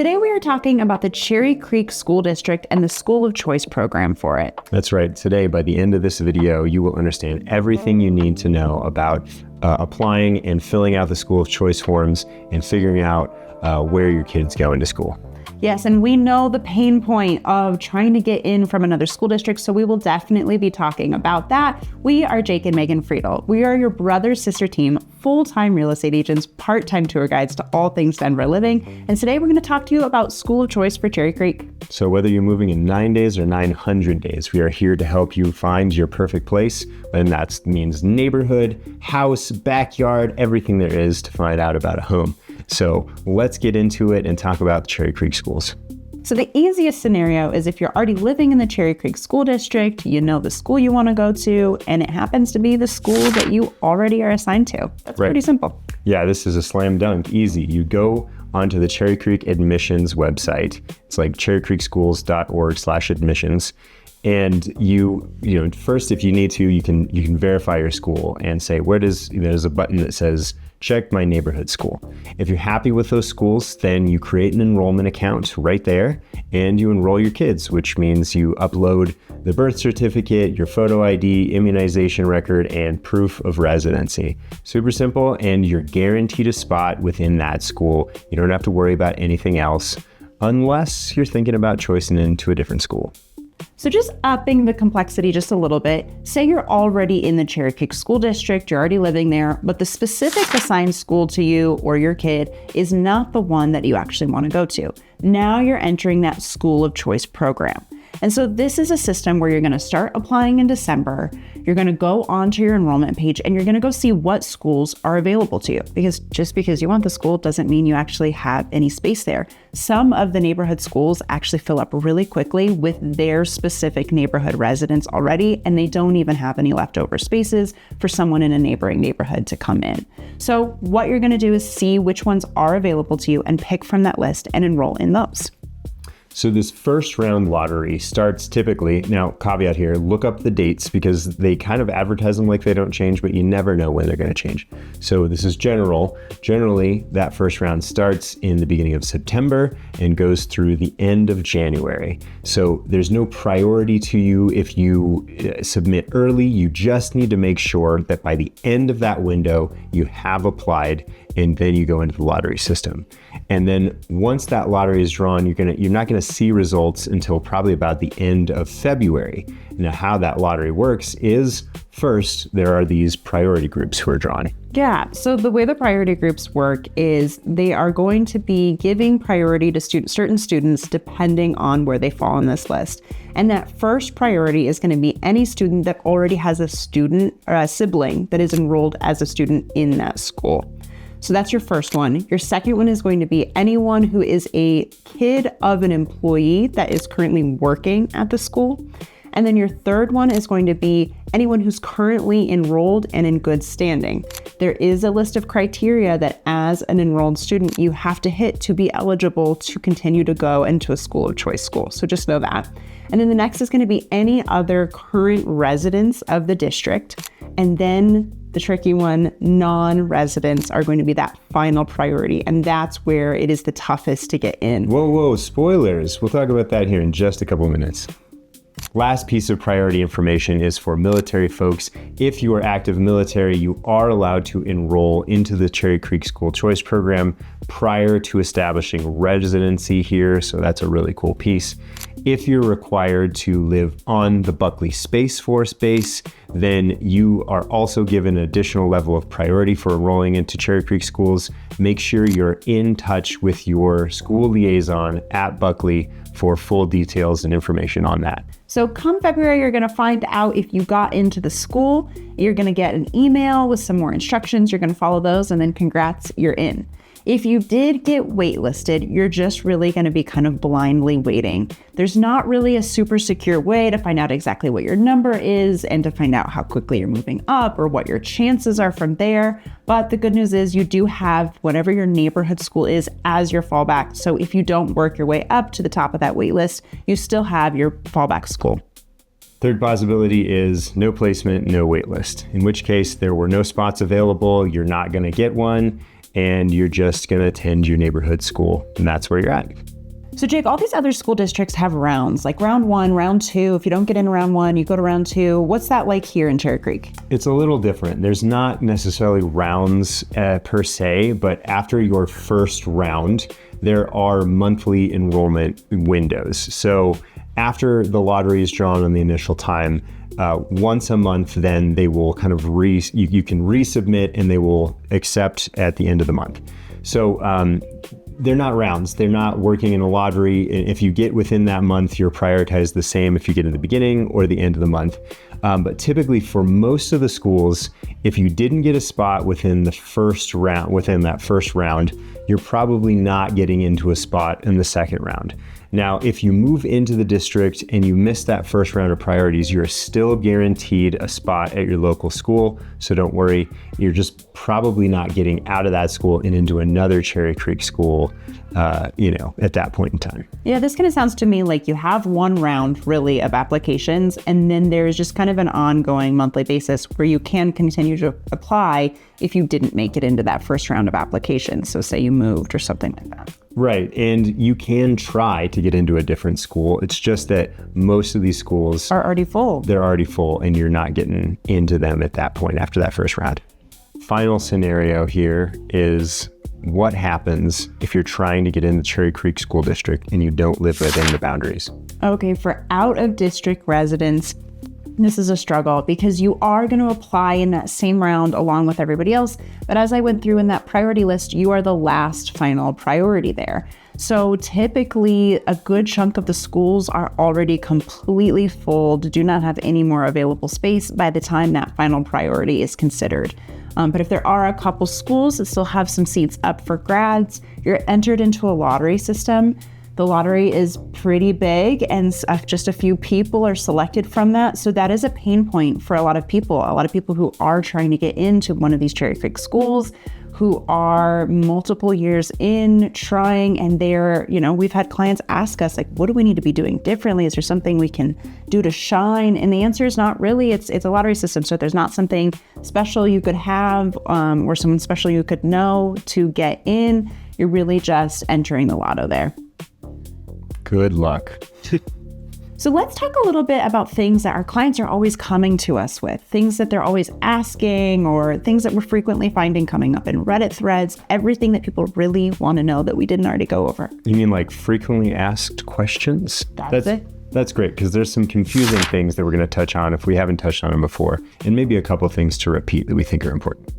Today we are talking about the Cherry Creek School District and the School of Choice program for it. That's right. Today, by the end of this video, you will understand everything you need to know about applying and filling out the School of Choice forms and figuring out where your kid's going to school. Yes, and we know the pain point of trying to get in from another school district, so we will definitely be talking about that. We are Jake and Megan Friedel. We are your brother-sister team, full-time real estate agents, part-time tour guides to all things Denver living. And today we're going to talk to you about School of Choice for Cherry Creek. So whether you're moving in 9 days or 900 days, we are here to help you find your perfect place. And that means neighborhood, house, backyard, everything there is to find out about a home. So let's get into it and talk about the Cherry Creek schools. So the easiest scenario is if you're already living in the Cherry Creek School District, you know the school you want to go to, and it happens to be the school that you already are assigned to. That's right. Pretty simple. Yeah, this is a slam dunk, easy. You go onto the Cherry Creek admissions website. It's like cherrycreekschools.org/admissions. And you first, if you need to, you can verify your school and say, there's a button that says, check my neighborhood school. If you're happy with those schools, then you create an enrollment account right there and you enroll your kids, which means you upload the birth certificate, your photo ID, immunization record, and proof of residency. Super simple, and you're guaranteed a spot within that school. You don't have to worry about anything else unless you're thinking about choicing into a different school. So just upping the complexity just a little bit, say you're already in the Cherry Creek School District, you're already living there, but the specific assigned school to you or your kid is not the one that you actually want to go to. Now you're entering that School of Choice program. And so this is a system where you're going to start applying in December. You're going to go onto your enrollment page and you're going to go see what schools are available to you, because just because you want the school doesn't mean you actually have any space there. Some of the neighborhood schools actually fill up really quickly with their specific neighborhood residents already, and they don't even have any leftover spaces for someone in a neighboring neighborhood to come in. So what you're going to do is see which ones are available to you and pick from that list and enroll in those. So this first round lottery starts typically, now caveat here, look up the dates because they kind of advertise them like they don't change, but you never know when they're going to change. So this is general. Generally, that first round starts in the beginning of September and goes through the end of January. So there's no priority to you if you submit early. You just need to make sure that by the end of that window, you have applied, and then you go into the lottery system. And then once that lottery is drawn, you're not going to see results until probably about the end of February. Now, how that lottery works is, first, there are these priority groups who are drawn. Yeah, so the way the priority groups work is they are going to be giving priority to certain students depending on where they fall on this list. And that first priority is going to be any student that already has a student or a sibling that is enrolled as a student in that school. So that's your first one. Your second one is going to be anyone who is a kid of an employee that is currently working at the school. And then your third one is going to be anyone who's currently enrolled and in good standing. There is a list of criteria that as an enrolled student, you have to hit to be eligible to continue to go into a School of Choice school. So just know that. And then the next is going to be any other current residents of the district. And then the tricky one, non-residents are going to be that final priority. And that's where it is the toughest to get in. Whoa, spoilers. We'll talk about that here in just a couple of minutes. Last piece of priority information is for military folks. If you are active military, you are allowed to enroll into the Cherry Creek School Choice program prior to establishing residency here. So that's a really cool piece. If you're required to live on the Buckley Space Force base, then you are also given an additional level of priority for enrolling into Cherry Creek schools. Make sure you're in touch with your school liaison at Buckley for full details and information on that. So come February, you're going to find out if you got into the school. You're going to get an email with some more instructions. You're going to follow those, and then congrats, you're in. If you did get waitlisted, you're just really going to be kind of blindly waiting. There's not really a super secure way to find out exactly what your number is and to find out how quickly you're moving up or what your chances are from there. But the good news is you do have whatever your neighborhood school is as your fallback. So if you don't work your way up to the top of that wait list, you still have your fallback school. Third possibility is no placement, no wait list, in which case there were no spots available, you're not going to get one, and you're just going to attend your neighborhood school, and that's where you're at. So Jake, all these other school districts have rounds, like round 1, round 2. If you don't get in round 1, you go to round 2. What's that like here in Cherry Creek? It's a little different. There's not necessarily rounds per se, but after your first round, there are monthly enrollment windows. So after the lottery is drawn on the initial time, once a month, then they will kind of you can resubmit and they will accept at the end of the month. So they're not rounds. They're not working in a lottery. If you get within that month, you're prioritized the same if you get in the beginning or the end of the month. But typically for most of the schools, if you didn't get a spot within that first round, you're probably not getting into a spot in the second round. Now, if you move into the district and you miss that first round of priorities, you're still guaranteed a spot at your local school. So don't worry, you're just probably not getting out of that school and into another Cherry Creek school, at that point in time. Yeah, this kind of sounds to me like you have one round really of applications, and then there's just kind of an ongoing monthly basis where you can continue to apply if you didn't make it into that first round of applications. So say you moved or something like that. Right. And you can try to get into a different school. It's just that most of these schools are already full. They're already full and you're not getting into them at that point after that first round. Final scenario here is what happens if you're trying to get in the Cherry Creek School District and you don't live within the boundaries? Okay, for out of district residents, this is a struggle because you are going to apply in that same round along with everybody else. But as I went through in that priority list, you are the last final priority there. So typically a good chunk of the schools are already completely full, do not have any more available space by the time that final priority is considered. But if there are a couple schools that still have some seats up for grads, you're entered into a lottery system. The lottery is pretty big and just a few people are selected from that. So that is a pain point for a lot of people who are trying to get into one of these Cherry Creek schools, who are multiple years in trying, and we've had clients ask us, like, what do we need to be doing differently? Is there something we can do to shine? And the answer is not really. It's a lottery system. So there's not something special you could have or someone special you could know to get in. You're really just entering the lotto there. Good luck. So let's talk a little bit about things that our clients are always coming to us with, things that they're always asking or things that we're frequently finding coming up in Reddit threads, everything that people really want to know that we didn't already go over. You mean like frequently asked questions? That's it. That's great, because there's some confusing things that we're going to touch on if we haven't touched on them before, and maybe a couple of things to repeat that we think are important.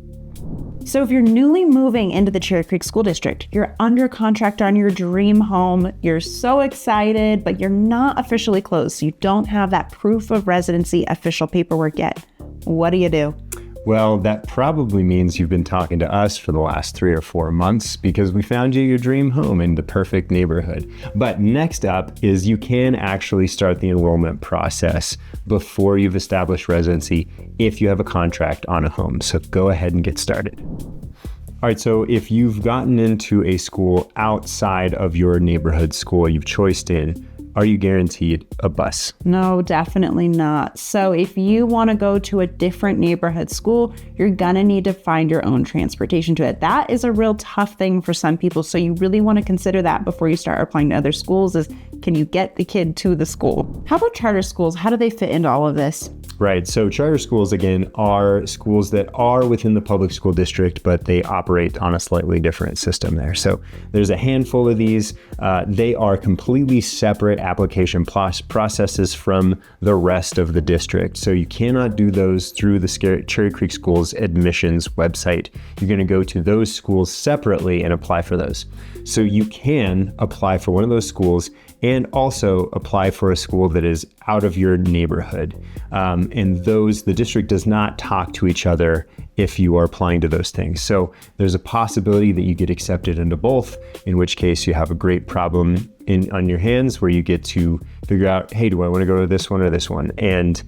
So if you're newly moving into the Cherry Creek School District, you're under contract on your dream home, you're so excited, but you're not officially closed. So you don't have that proof of residency official paperwork yet. What do you do? Well, that probably means you've been talking to us for the last 3 or 4 months because we found you your dream home in the perfect neighborhood. But next up is you can actually start the enrollment process before you've established residency if you have a contract on a home. So go ahead and get started. All right, so if you've gotten into a school outside of your neighborhood school you've choiced in, are you guaranteed a bus? No, definitely not. So if you want to go to a different neighborhood school, you're going to need to find your own transportation to it. That is a real tough thing for some people. So you really want to consider that before you start applying to other schools is, can you get the kid to the school? How about charter schools? How do they fit into all of this? Right. So charter schools, again, are schools that are within the public school district, but they operate on a slightly different system there. So there's a handful of these. They are completely separate application processes from the rest of the district. So you cannot do those through the Cherry Creek Schools admissions website. You're going to go to those schools separately and apply for those. So you can apply for one of those schools and also apply for a school that is out of your neighborhood. And the district does not talk to each other if you are applying to those things. So there's a possibility that you get accepted into both, in which case you have a great problem on your hands where you get to figure out, hey, do I want to go to this one or this one? And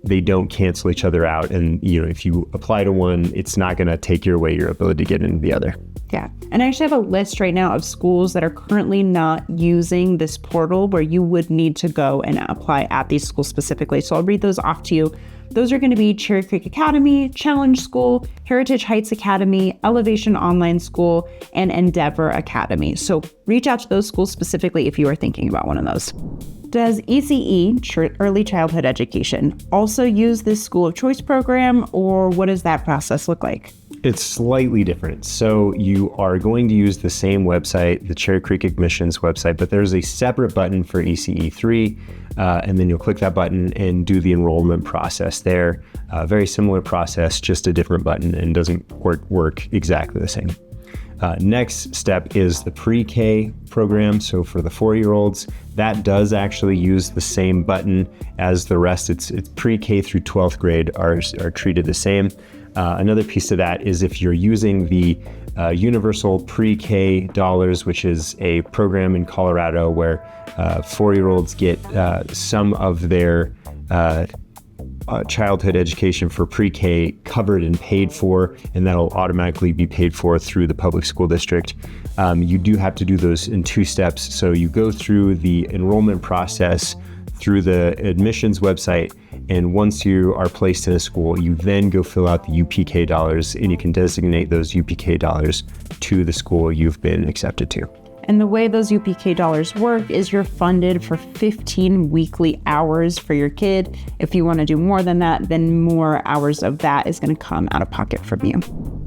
they don't cancel each other out. And if you apply to one, it's not going to take away your ability to get into the other. Yeah. And I actually have a list right now of schools that are currently not using this portal where you would need to go and apply at these schools specifically. So I'll read those off to you. Those are going to be Cherry Creek Academy, Challenge School, Heritage Heights Academy, Elevation Online School, and Endeavor Academy. So reach out to those schools specifically if you are thinking about one of those. Does ECE, Early Childhood Education, also use this School of Choice program, or what does that process look like? It's slightly different. So you are going to use the same website, the Cherry Creek Admissions website, but there's a separate button for ECE3, and then you'll click that button and do the enrollment process there. Very similar process, just a different button, and doesn't work exactly the same. Next step is the pre-K program. So for the 4-year-olds, that does actually use the same button as the rest. It's pre-K through 12th grade are treated the same. Another piece of that is if you're using the Universal Pre-K Dollars, which is a program in Colorado where 4-year-olds get some of their childhood education for pre-K covered and paid for, and that'll automatically be paid for through the public school district. You do have to do those in 2 steps. So you go through the enrollment process through the admissions website, and once you are placed in a school, you then go fill out the UPK dollars, and you can designate those UPK dollars to the school you've been accepted to. And the way those UPK dollars work is you're funded for 15 weekly hours for your kid. If you want to do more than that, then more hours of that is going to come out of pocket from you.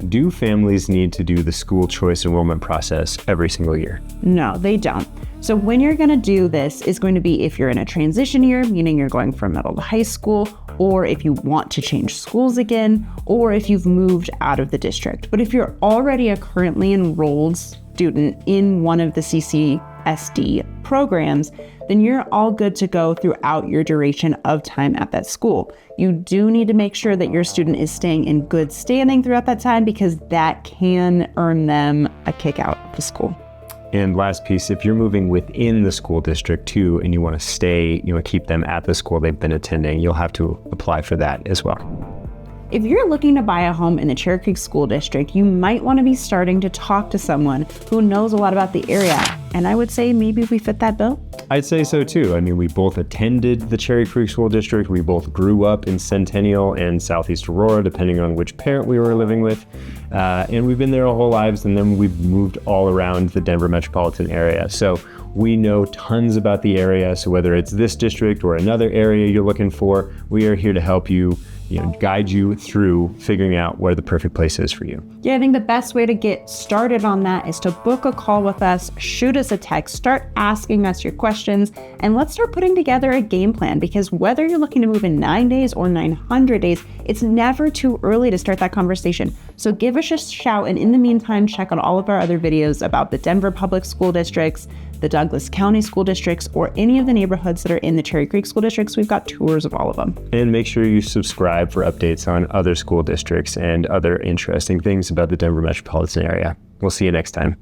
Do families need to do the school choice enrollment process every single year? No, they don't. So when you're going to do this is going to be if you're in a transition year, meaning you're going from middle to high school, or if you want to change schools again, or if you've moved out of the district. But if you're already a currently enrolled student in one of the CCSD programs, then you're all good to go throughout your duration of time at that school. You do need to make sure that your student is staying in good standing throughout that time, because that can earn them a kick out of the school. And last piece, if you're moving within the school district too, and you want to stay, keep them at the school they've been attending, you'll have to apply for that as well. If you're looking to buy a home in the Cherry Creek School District, you might want to be starting to talk to someone who knows a lot about the area. And I would say maybe we fit that bill. I'd say so too. I mean, we both attended the Cherry Creek School District. We both grew up in Centennial and Southeast Aurora, depending on which parent we were living with. And we've been there our whole lives, and then we've moved all around the Denver metropolitan area. So we know tons about the area. So whether it's this district or another area you're looking for, we are here to help you, guide you through figuring out where the perfect place is for you. Yeah, I think the best way to get started on that is to book a call with us, shoot us a text, start asking us your questions, and let's start putting together a game plan, because whether you're looking to move in 9 days or 900 days, it's never too early to start that conversation. So give us a shout, and in the meantime, check out all of our other videos about the Denver public school districts, the Douglas County school districts, or any of the neighborhoods that are in the Cherry Creek school districts. We've got tours of all of them. And make sure you subscribe for updates on other school districts and other interesting things about the Denver metropolitan area. We'll see you next time.